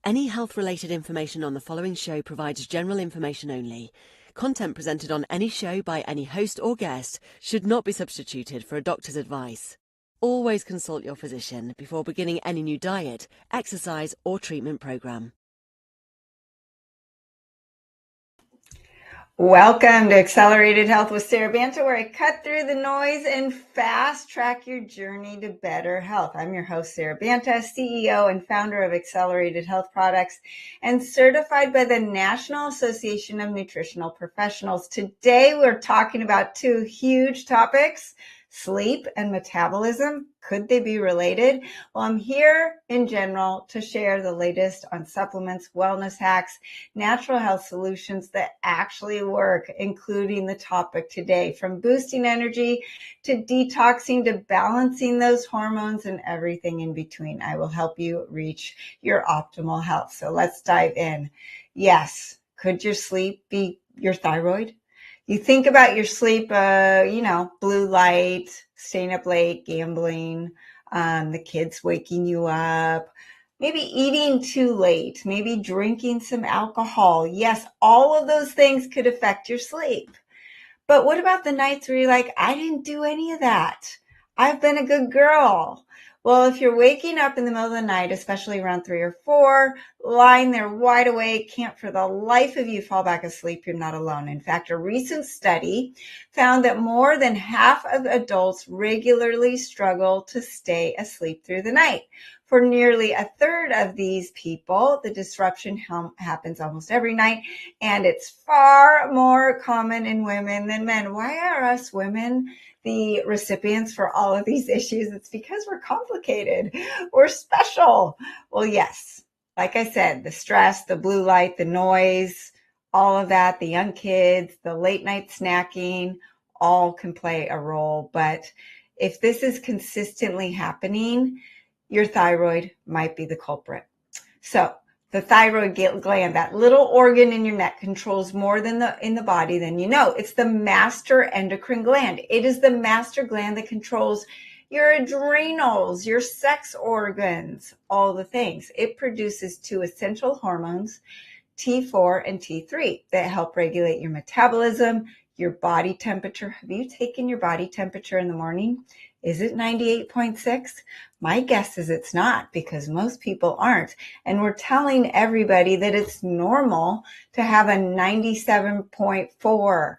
Any health-related information on the following show provides general information only. Content presented on any show by any host or guest should not be substituted for a doctor's advice. Always consult your physician before beginning any new diet, exercise, or treatment program. Welcome to Accelerated Health with Sara Banta, where I cut through the noise and fast track your journey to better health. I'm your host, Sara Banta, CEO and founder of Accelerated Health Products and certified by the National Association of Nutritional Professionals. Today, we're talking about two huge topics: sleep and metabolism. Could they be related? Well, I'm here in general to share the latest on supplements, wellness hacks, natural health solutions that actually work, including the topic today, from boosting energy to detoxing to balancing those hormones and everything in between. I will help you reach your optimal health. So let's dive in. Yes, could your sleep be your thyroid? You think about your sleep, blue light, staying up late, gambling, the kids waking you up, maybe eating too late, maybe drinking some alcohol. Yes, all of those things could affect your sleep. But what about the nights where you're like, I didn't do any of that. I've been a good girl. Well, if you're waking up in the middle of the night, especially around 3 or 4, lying there wide awake, can't for the life of you fall back asleep, you're not alone. In fact, a recent study found that more than half of adults regularly struggle to stay asleep through the night. For nearly a third of these people, the disruption happens almost every night, and it's far more common in women than men. Why are us women the recipients for all of these issues? It's because we're complicated. We're special. Well, yes, like I said, the stress, the blue light, the noise, all of that, the young kids, the late night snacking, all can play a role. But if this is consistently happening, your thyroid might be the culprit. So the thyroid gland, that little organ in your neck, controls more in the body than you know. It's the master endocrine gland. It is the master gland that controls your adrenals, your sex organs, all the things. It produces 2 essential hormones, T4 and T3, that help regulate your metabolism, your body temperature. Have you taken your body temperature in the morning? Is it 98.6? My guess is it's not, because most people aren't. And we're telling everybody that it's normal to have a 97.4.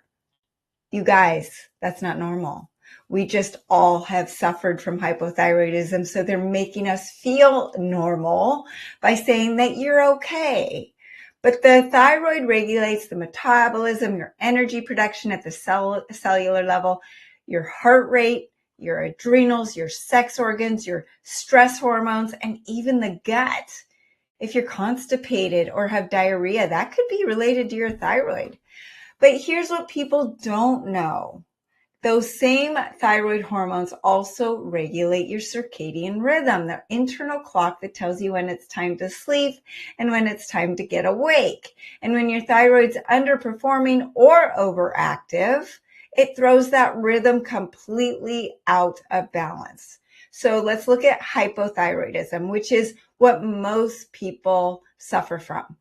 You guys, that's not normal. We just all have suffered from hypothyroidism, so they're making us feel normal by saying that you're okay. But the thyroid regulates the metabolism, your energy production at the cellular level, your heart rate, your adrenals, your sex organs, your stress hormones, and even the gut. If you're constipated or have diarrhea, that could be related to your thyroid. But here's what people don't know. Those same thyroid hormones also regulate your circadian rhythm, the internal clock that tells you when it's time to sleep and when it's time to get awake. And when your thyroid's underperforming or overactive, it throws that rhythm completely out of balance. So let's look at hypothyroidism, which is what most people suffer from.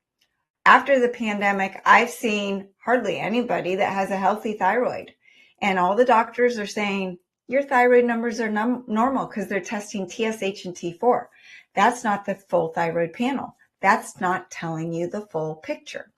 After the pandemic, I've seen hardly anybody that has a healthy thyroid. And all the doctors are saying, your thyroid numbers are normal, because they're testing TSH and T4. That's not the full thyroid panel. That's not telling you the full picture.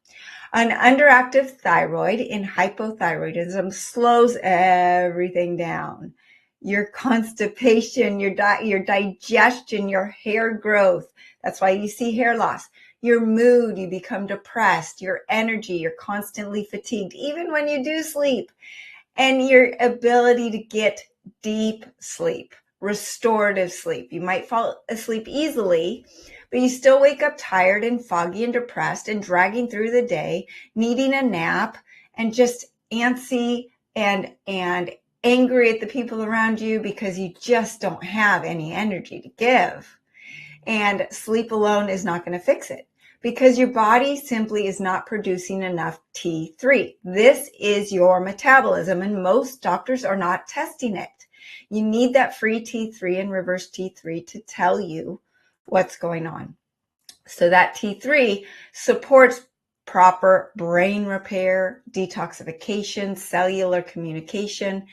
An underactive thyroid in hypothyroidism slows everything down. Your constipation, your digestion, your hair growth. That's why you see hair loss. Your mood, you become depressed. Your energy, you're constantly fatigued, even when you do sleep. And your ability to get deep sleep, restorative sleep. You might fall asleep easily, but you still wake up tired and foggy and depressed and dragging through the day, needing a nap, and just antsy and angry at the people around you because you just don't have any energy to give. And sleep alone is not going to fix it, because your body simply is not producing enough T3. This is your metabolism, and most doctors are not testing it. You need that free T3 and reverse T3 to tell you what's going on. So that T3 supports proper brain repair, detoxification, cellular communication,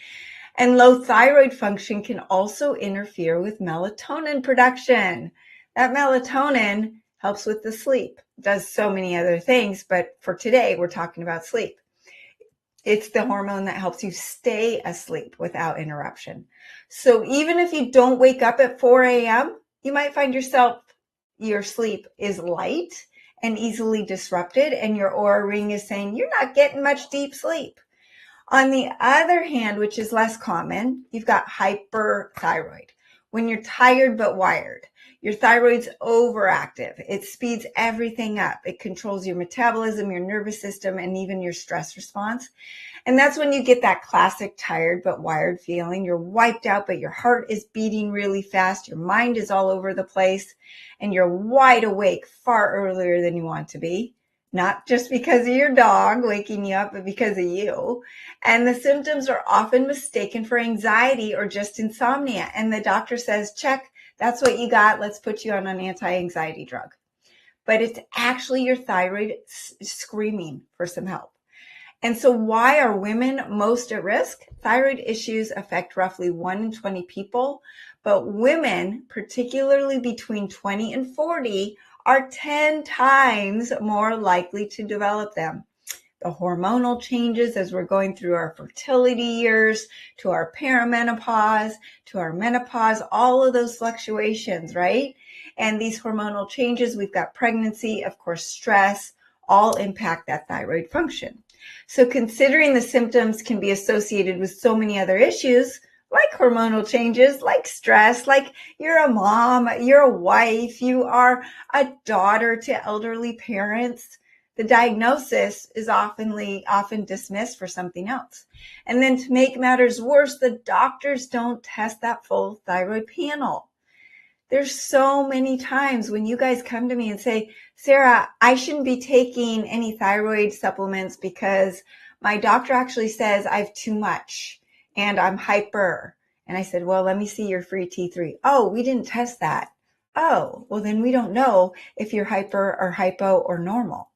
and low thyroid function can also interfere with melatonin production. That melatonin helps with the sleep, does so many other things, but for today, we're talking about sleep. It's the hormone that helps you stay asleep without interruption. So even if you don't wake up at 4 a.m., you might find your sleep is light and easily disrupted, and your aura ring is saying you're not getting much deep sleep. On the other hand, which is less common, you've got hyperthyroid. When you're tired but wired, your thyroid's overactive. It speeds everything up. It controls your metabolism, your nervous system, and even your stress response. And that's when you get that classic tired but wired feeling. You're wiped out, but your heart is beating really fast. Your mind is all over the place, and you're wide awake far earlier than you want to be. Not just because of your dog waking you up, but because of you. And the symptoms are often mistaken for anxiety or just insomnia. And the doctor says, check, that's what you got. Let's put you on an anti-anxiety drug. But it's actually your thyroid screaming for some help. And so why are women most at risk? Thyroid issues affect roughly 1 in 20 people, but women, particularly between 20 and 40, are 10 times more likely to develop them. The hormonal changes as we're going through our fertility years, to our perimenopause, to our menopause, all of those fluctuations, right? And these hormonal changes, we've got pregnancy, of course, stress, all impact that thyroid function. So considering the symptoms can be associated with so many other issues, like hormonal changes, like stress, like you're a mom, you're a wife, you are a daughter to elderly parents, the diagnosis is often dismissed for something else. And then to make matters worse, the doctors don't test that full thyroid panel. There's so many times when you guys come to me and say, Sara, I shouldn't be taking any thyroid supplements because my doctor actually says I have too much and I'm hyper. And I said, well, let me see your free T3. Oh, we didn't test that. Oh, well, then we don't know if you're hyper or hypo or normal.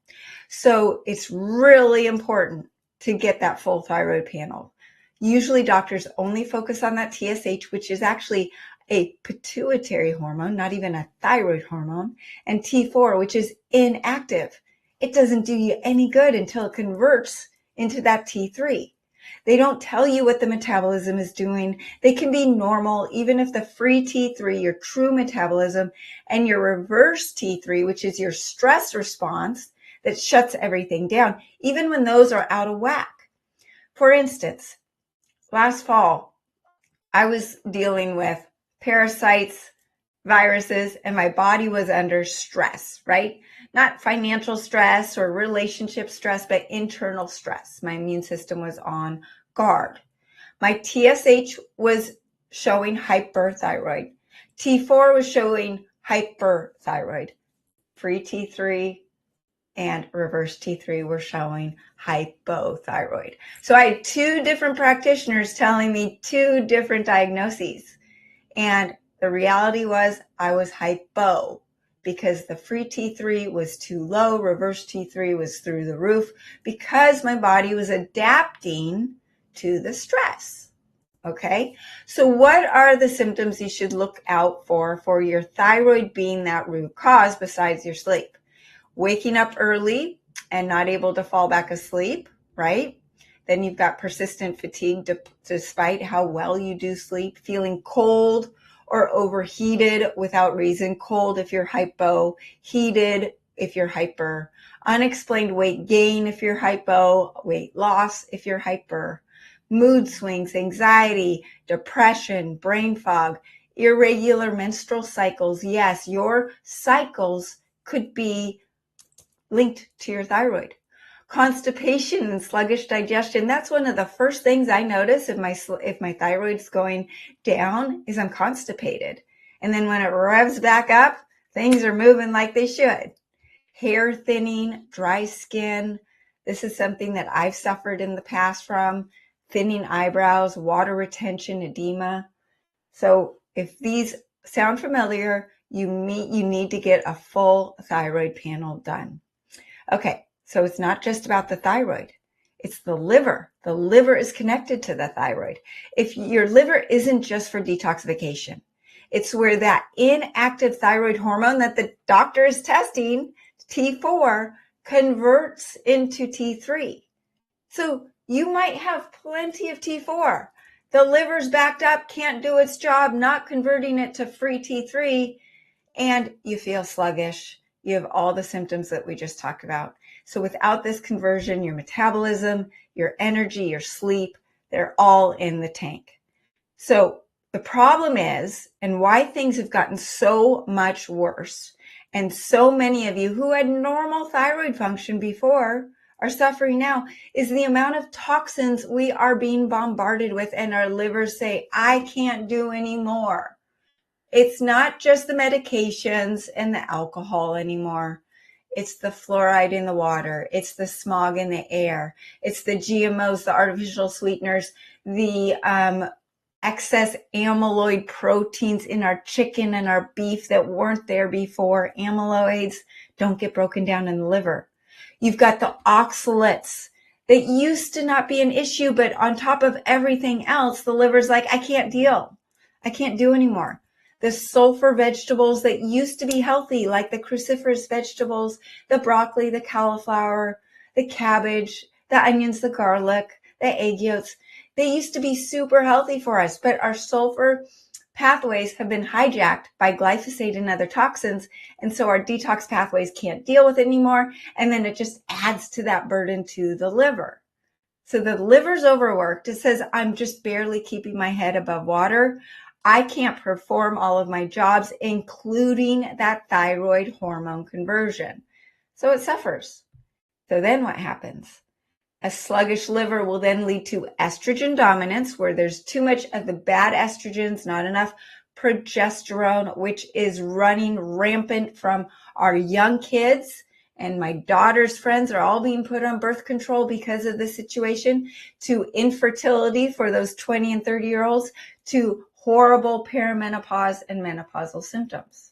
So it's really important to get that full thyroid panel. Usually doctors only focus on that TSH, which is actually a pituitary hormone, not even a thyroid hormone, and T4, which is inactive. It doesn't do you any good until it converts into that T3. They don't tell you what the metabolism is doing. They can be normal, even if the free T3, your true metabolism, and your reverse T3, which is your stress response that shuts everything down, even when those are out of whack. For instance, last fall, I was dealing with parasites, viruses, and my body was under stress, right? Not financial stress or relationship stress, but internal stress. My immune system was on guard. My TSH was showing hyperthyroid. T4 was showing hyperthyroid. Free T3 and reverse T3 were showing hypothyroid. So I had 2 different practitioners telling me 2 different diagnoses. And the reality was I was hypo because the free T3 was too low, reverse T3 was through the roof because my body was adapting to the stress. Okay, so what are the symptoms you should look out for your thyroid being that root cause besides your sleep? Waking up early and not able to fall back asleep, right? Then you've got persistent fatigue despite how well you do sleep, feeling cold or overheated without reason, cold if you're hypo, heated if you're hyper, unexplained weight gain if you're hypo, weight loss if you're hyper, mood swings, anxiety, depression, brain fog, irregular menstrual cycles. Yes, your cycles could be linked to your thyroid. Constipation and sluggish digestion, that's one of the first things I notice if my thyroid's going down is I'm constipated. And then when it revs back up, things are moving like they should. Hair thinning, dry skin. This is something that I've suffered in the past from. Thinning eyebrows, water retention, edema. So if these sound familiar, you need to get a full thyroid panel done. Okay, so it's not just about the thyroid. It's the liver. The liver is connected to the thyroid. If your liver isn't just for detoxification, it's where that inactive thyroid hormone that the doctor is testing, T4, converts into T3. So you might have plenty of T4. The liver's backed up, can't do its job, not converting it to free T3, and you feel sluggish. You have all the symptoms that we just talked about. So without this conversion, your metabolism, your energy, your sleep, they're all in the tank. So the problem is, and why things have gotten so much worse, and so many of you who had normal thyroid function before are suffering now, is the amount of toxins we are being bombarded with, and our livers say, I can't do anymore. It's not just the medications and the alcohol anymore. It's the fluoride in the water. It's the smog in the air. It's the GMOs, the artificial sweeteners, the excess amyloid proteins in our chicken and our beef that weren't there before. Amyloids don't get broken down in the liver. You've got the oxalates that used to not be an issue, but on top of everything else, the liver's like, I can't deal. I can't do anymore. The sulfur vegetables that used to be healthy, like the cruciferous vegetables, the broccoli, the cauliflower, the cabbage, the onions, the garlic, the egg yolks, they used to be super healthy for us, but our sulfur pathways have been hijacked by glyphosate and other toxins, and so our detox pathways can't deal with it anymore, and then it just adds to that burden to the liver. So the liver's overworked. It says, I'm just barely keeping my head above water. I can't perform all of my jobs, including that thyroid hormone conversion. So it suffers. So then what happens? A sluggish liver will then lead to estrogen dominance, where there's too much of the bad estrogens, not enough progesterone, which is running rampant from our young kids. And my daughter's friends are all being put on birth control because of this situation, to infertility for those 20 and 30-year-olds, to horrible perimenopause and menopausal symptoms.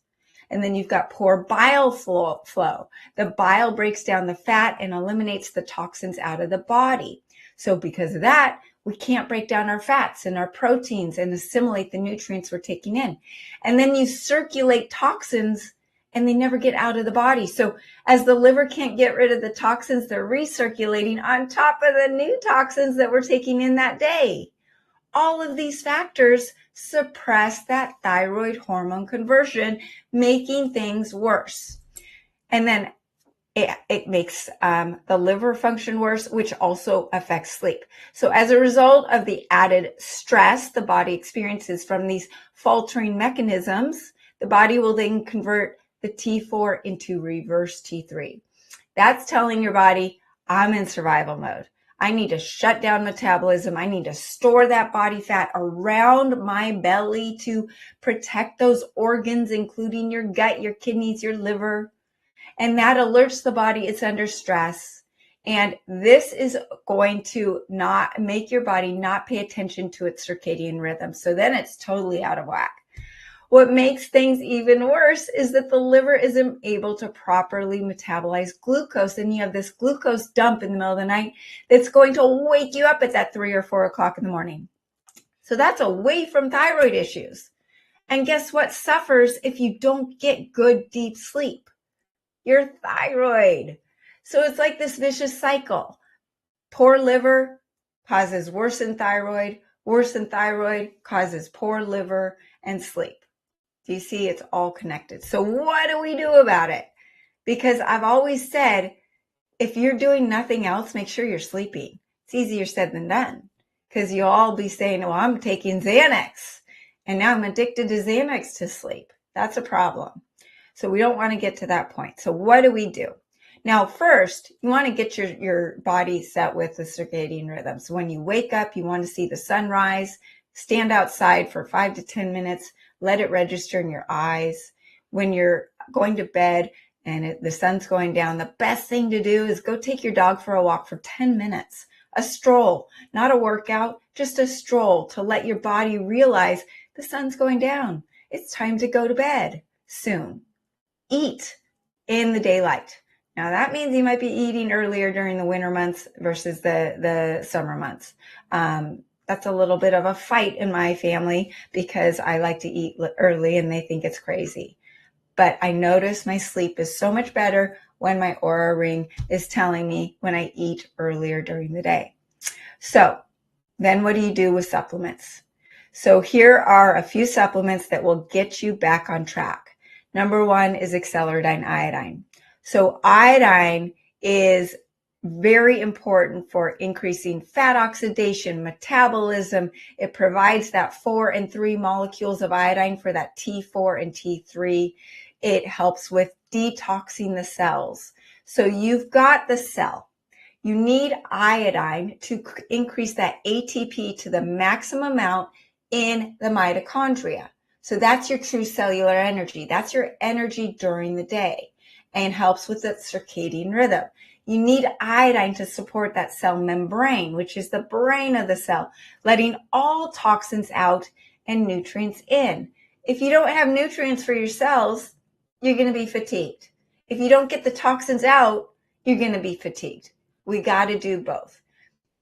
And then you've got poor bile flow. The bile breaks down the fat and eliminates the toxins out of the body. So because of that, we can't break down our fats and our proteins and assimilate the nutrients we're taking in. And then you circulate toxins and they never get out of the body. So as the liver can't get rid of the toxins, they're recirculating on top of the new toxins that we're taking in that day. All of these factors suppress that thyroid hormone conversion, making things worse. And then it makes the liver function worse, which also affects sleep. So as a result of the added stress the body experiences from these faltering mechanisms, the body will then convert the T4 into reverse T3. That's telling your body, I'm in survival mode. I need to shut down metabolism. I need to store that body fat around my belly to protect those organs, including your gut, your kidneys, your liver. And that alerts the body it's under stress. And this is going to not make your body not pay attention to its circadian rhythm. So then it's totally out of whack. What makes things even worse is that the liver isn't able to properly metabolize glucose, and you have this glucose dump in the middle of the night that's going to wake you up at that 3 or 4 o'clock in the morning. So that's away from thyroid issues. And guess what suffers if you don't get good deep sleep? Your thyroid. So it's like this vicious cycle. Poor liver causes worsened thyroid causes poor liver and sleep. Do you see? It's all connected. So what do we do about it? Because I've always said, if you're doing nothing else, make sure you're sleeping. It's easier said than done, because you'll all be saying, well, I'm taking Xanax and now I'm addicted to Xanax to sleep. That's a problem. So we don't want to get to that point. So what do we do? Now, first, you want to get your body set with the circadian rhythm. So when you wake up, you want to see the sunrise, stand outside for 5 to 10 minutes, let it register in your eyes. When you're going to bed and the sun's going down, the best thing to do is go take your dog for a walk for 10 minutes, a stroll, not a workout, just a stroll to let your body realize the sun's going down. It's time to go to bed. soon. Eat in the daylight. Now that means you might be eating earlier during the winter months versus the summer months. That's a little bit of a fight in my family because I like to eat early and they think it's crazy. But I notice my sleep is so much better when my Oura ring is telling me when I eat earlier during the day. So then what do you do with supplements? So here are a few supplements that will get you back on track. Number one is Accelerdyne iodine. So iodine is very important for increasing fat oxidation, metabolism. It provides that 4 and 3 molecules of iodine for that T4 and T3. It helps with detoxing the cells. So you've got the cell. You need iodine to increase that ATP to the maximum amount in the mitochondria. So that's your true cellular energy. That's your energy during the day and helps with the circadian rhythm. You need iodine to support that cell membrane, which is the brain of the cell, letting all toxins out and nutrients in. If you don't have nutrients for your cells, you're going to be fatigued. If you don't get the toxins out, you're going to be fatigued. We got to do both.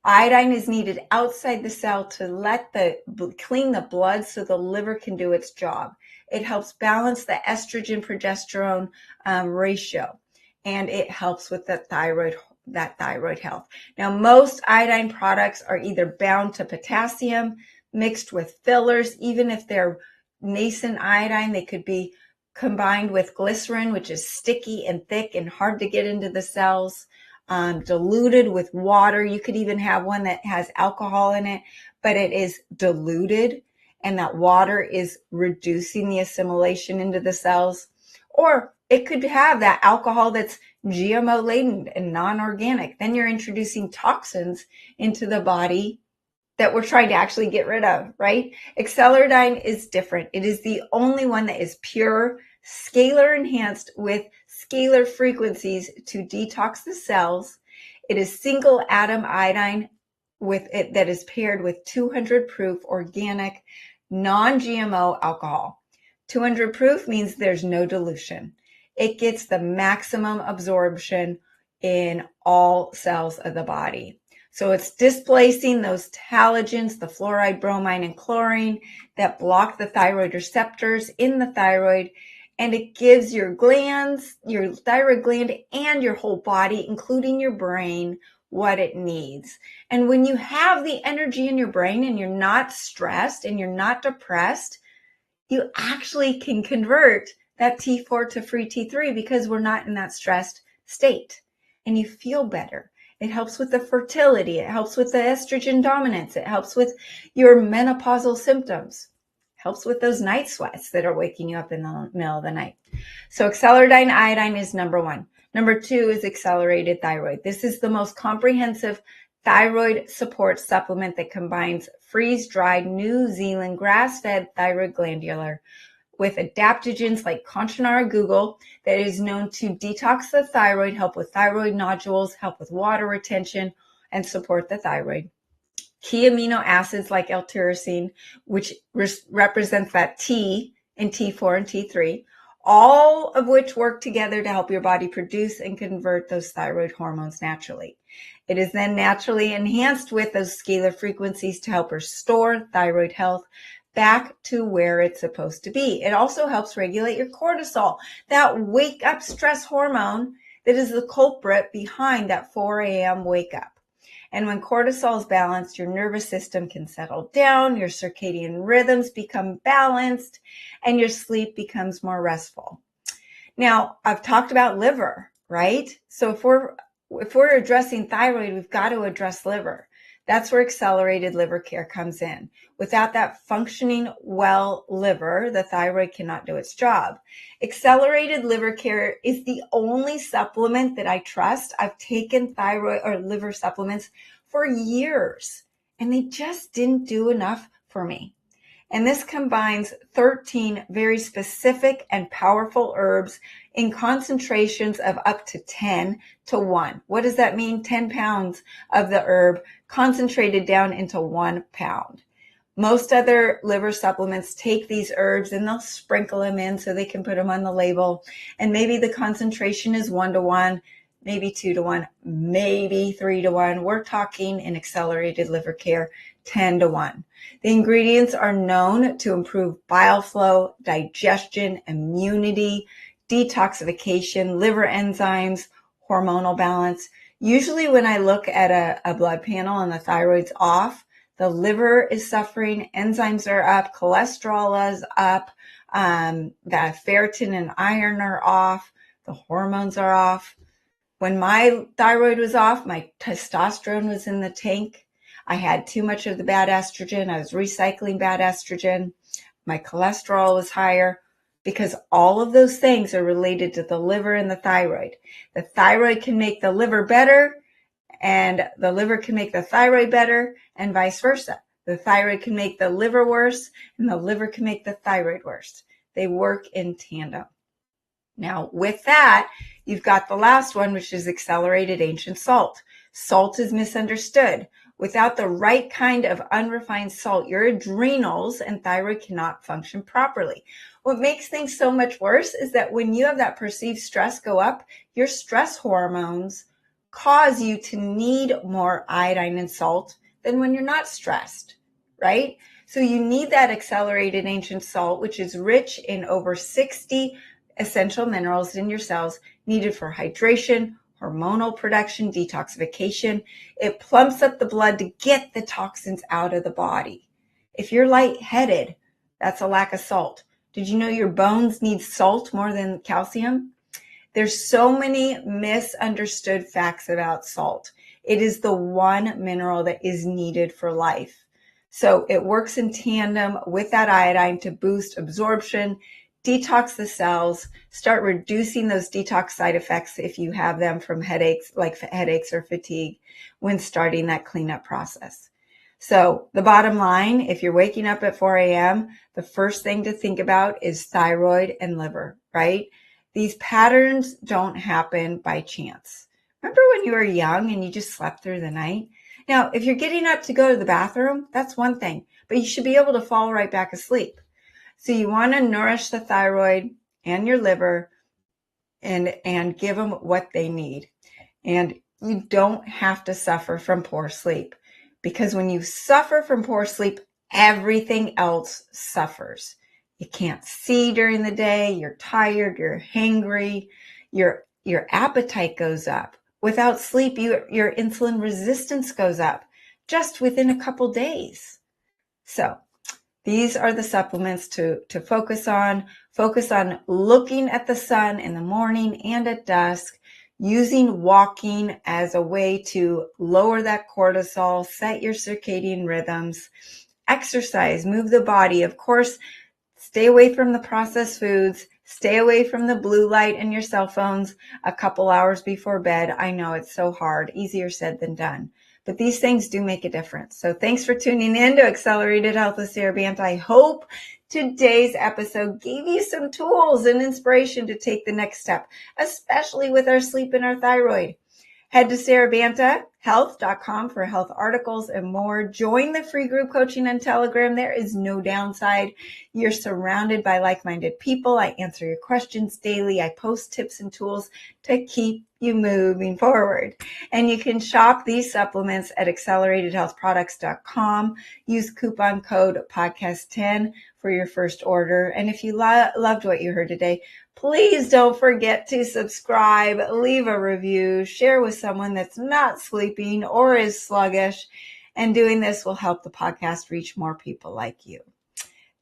Iodine is needed outside the cell to clean the blood so the liver can do its job. It helps balance the estrogen-progesterone ratio, and it helps with that thyroid health. Now, most iodine products are either bound to potassium, mixed with fillers. Even if they're nascent iodine, they could be combined with glycerin, which is sticky and thick and hard to get into the cells. Diluted with water. You could even have one that has alcohol in it, but it is diluted and that water is reducing the assimilation into the cells. Or it could have that alcohol that's GMO laden and non-organic. Then you're introducing toxins into the body that we're trying to actually get rid of, right? Accelerdyne is different. It is the only one that is pure, scalar enhanced with scalar frequencies to detox the cells. It is single atom iodine with it that is paired with 200 proof organic non-GMO alcohol. 200 proof means there's no dilution. It gets the maximum absorption in all cells of the body. So it's displacing those halogens, the fluoride, bromine, and chlorine that block the thyroid receptors in the thyroid. And it gives your glands, your thyroid gland, and your whole body, including your brain, what it needs. And when you have the energy in your brain and you're not stressed and you're not depressed, you actually can convert that T4 to free T3 because we're not in that stressed state. And you feel better. It helps with the fertility. It helps with the estrogen dominance. It helps with your menopausal symptoms. Helps with those night sweats that are waking you up in the middle of the night. So Accelerdyne iodine is number one. Number two is accelerated thyroid. This is the most comprehensive thyroid support supplement that combines freeze-dried New Zealand grass-fed thyroid glandular with adaptogens like Conchinara Google that is known to detox the thyroid, help with thyroid nodules, help with water retention, and support the thyroid. Key amino acids like L-tyrosine, which represents that T in T4 and T3, all of which work together to help your body produce and convert those thyroid hormones naturally. It is then naturally enhanced with those scalar frequencies to help restore thyroid health back to where it's supposed to be. It also helps regulate your cortisol, that wake up stress hormone that is the culprit behind that 4 a.m. wake up. And when cortisol is balanced, your nervous system can settle down, your circadian rhythms become balanced, and your sleep becomes more restful. Now, I've talked about liver, right? So if we're addressing thyroid, we've got to address liver. That's where accelerated liver care comes in. Without that functioning well liver, the thyroid cannot do its job. Accelerated liver care is the only supplement that I trust. I've taken thyroid or liver supplements for years, and they just didn't do enough for me. And this combines 13 very specific and powerful herbs in concentrations of up to 10 to 1. What does that mean? 10 pounds of the herb concentrated down into 1 pound. Most other liver supplements take these herbs and they'll sprinkle them in so they can put them on the label. And maybe the concentration is 1-to-1, maybe 2-to-1, maybe 3-to-1. We're talking in accelerated liver care, 10-to-1. The ingredients are known to improve bile flow, digestion, immunity, detoxification, liver enzymes, hormonal balance. Usually when I look at a blood panel and the thyroid's off, the liver is suffering, enzymes are up, cholesterol is up, the ferritin and iron are off, the hormones are off. When my thyroid was off, my testosterone was in the tank. I had too much of the bad estrogen. I was recycling bad estrogen. My cholesterol was higher because all of those things are related to the liver and the thyroid. The thyroid can make the liver better, and the liver can make the thyroid better, and vice versa. The thyroid can make the liver worse, and the liver can make the thyroid worse. They work in tandem. Now, with that, you've got the last one, which is accelerated ancient salt. Salt is misunderstood. Without the right kind of unrefined salt, your adrenals and thyroid cannot function properly. What makes things so much worse is that when you have that perceived stress go up, your stress hormones cause you to need more iodine and salt than when you're not stressed, right? So you need that accelerated ancient salt, which is rich in over 60 essential minerals in your cells needed for hydration, hormonal production, detoxification. It plumps up the blood to get the toxins out of the body. If you're lightheaded, that's a lack of salt. Did you know your bones need salt more than calcium? There's so many misunderstood facts about salt. It is the one mineral that is needed for life. So it works in tandem with that iodine to boost absorption, detox the cells, start reducing those detox side effects if you have them from headaches, like headaches or fatigue, when starting that cleanup process. So the bottom line, if you're waking up at 4 a.m., the first thing to think about is thyroid and liver, right? These patterns don't happen by chance. Remember when you were young and you just slept through the night? Now, if you're getting up to go to the bathroom, that's one thing, but you should be able to fall right back asleep. So you want to nourish the thyroid and your liver and give them what they need. And you don't have to suffer from poor sleep, because when you suffer from poor sleep, everything else suffers. You can't see during the day, you're tired, you're hangry, your appetite goes up. Without sleep, your insulin resistance goes up just within a couple days. So these are the supplements to focus on. Focus on looking at the sun in the morning and at dusk, using walking as a way to lower that cortisol, set your circadian rhythms, exercise, move the body. Of course, stay away from the processed foods, stay away from the blue light and your cell phones a couple hours before bed. I know it's so hard, easier said than done. But these things do make a difference. So thanks for tuning in to Accelerated Health with Sara Banta. I hope today's episode gave you some tools and inspiration to take the next step, especially with our sleep and our thyroid. Head to SaraBantaHealth.com for health articles and more. Join the free group coaching on Telegram. There is no downside. You're surrounded by like-minded people. I answer your questions daily. I post tips and tools to keep you moving forward. And you can shop these supplements at acceleratedhealthproducts.com. Use coupon code podcast10 for your first order. And if you loved what you heard today, please don't forget to subscribe, leave a review, share with someone that's not sleeping or is sluggish. And doing this will help the podcast reach more people like you.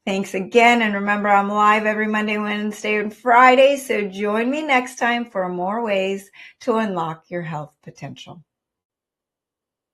Thanks again. And remember, I'm live every Monday, Wednesday, and Friday. So join me next time for more ways to unlock your health potential.